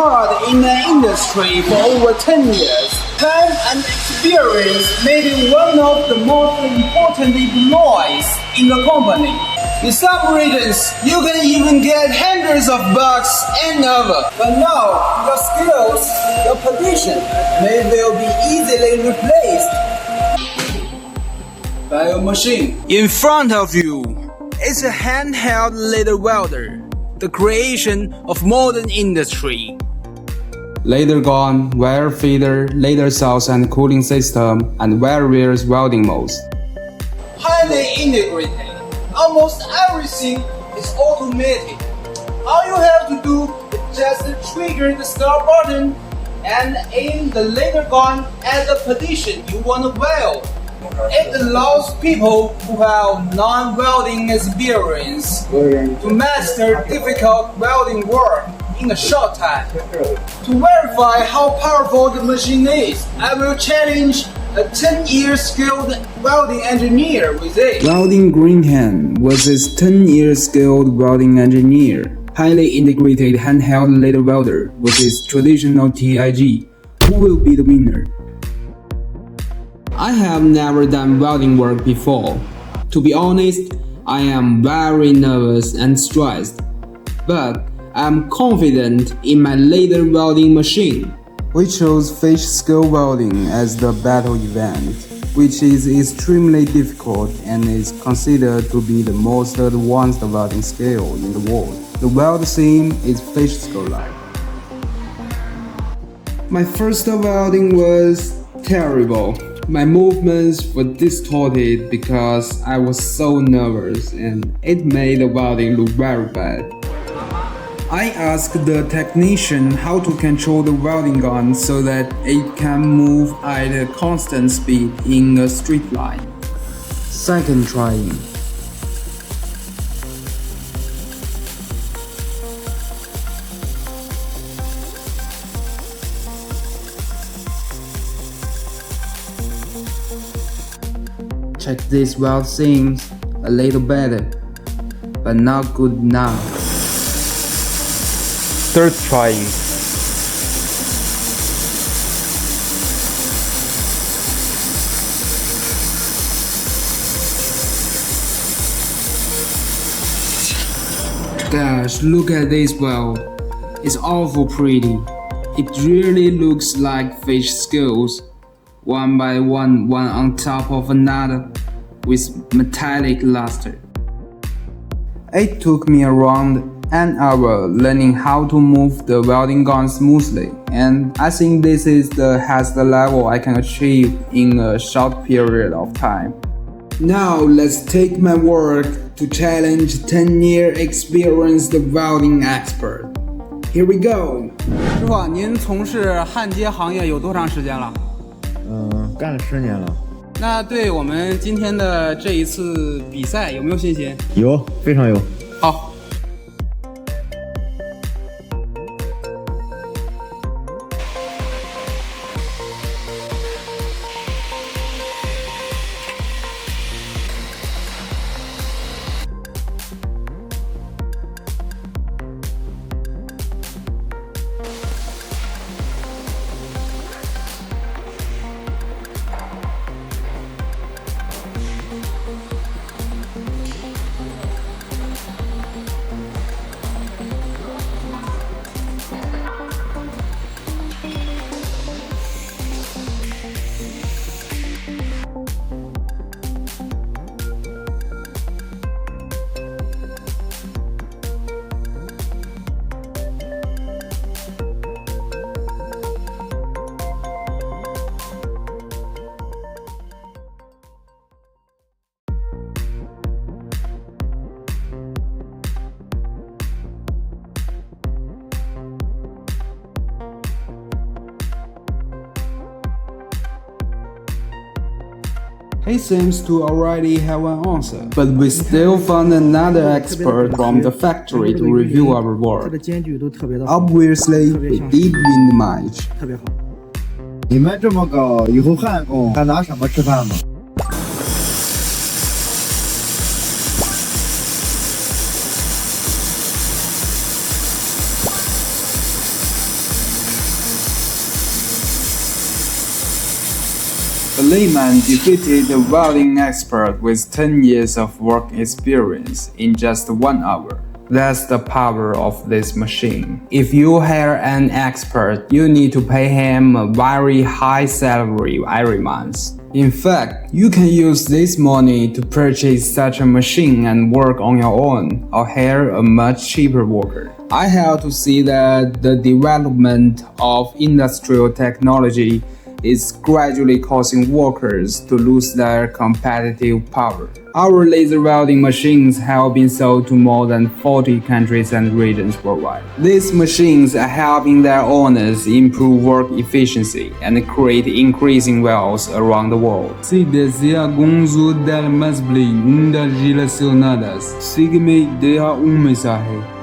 hard in the industry for over 10 years. Time and experience made it one of the most important employees in the company. In some regions, you can even get hundreds of bucks and over. But now, your skills, your position may well be easily replaced by a machine. In front of you is a handheld laser welder, the creation of modern industry. Laser gun, wire feeder, laser source and cooling system, and various welding modes. Highly integrated. Almost everything is automated. All you have to do is just trigger the start button and aim the laser gun at the position you want to weld. It allows people who have non-welding experience to master difficult welding work in a short time. To verify how powerful the machine is, I will challenge a 10-year skilled welding engineer with it. Welding Greenhand versus 10-year skilled welding engineer. Highly integrated handheld laser welder versus traditional TIG. Who will be the winner? I have never done welding work before. To be honest, I am very nervous and stressed. But I am confident in my laser welding machine. We chose fish scale welding as the battle event, which is extremely difficult and is considered to be the most advanced welding scale in the world. The weld seam is fish scale-like. My first welding was terrible. My movements were distorted because I was so nervous and it made the welding look very bad. I asked the technician how to control the welding gun so that it can move at a constant speed in a straight line. Second trying. Check this weld seams a little better, but not good enough. Third trying. Gosh, look at this weld. It's awful pretty. It really looks like fish scales, one by one on top of another, with metallic luster. It took me around an hour learning how to move the welding gun smoothly, and I think this is the highest level I can achieve in a short period of time. Now let's take my work to challenge 10-year experienced welding expert. Here we go. 师傅，您从事焊接行业有多长时间了？干了10年了。那对我们今天的这一次比赛有没有信心？有，非常有。好。He seems to already have an answer, but we still found another expert from the factory to review our work. Obviously, we did win the match. 你们这么高，以后焊工还拿什么吃饭吗？ A layman defeated a welding expert with 10 years of work experience in just 1 hour. That's the power of this machine. If you hire an expert, you need to pay him a very high salary every month. In fact, you can use this money to purchase such a machine and work on your own, or hire a much cheaper worker. I have to say that the development of industrial technology is gradually causing workers to lose their competitive power. Our laser welding machines have been sold to more than 40 countries and regions worldwide. These machines are helping their owners improve work efficiency and create increasing wealth around the world. Se deseja alguns relacionadas, siga-me e deixa mensaje.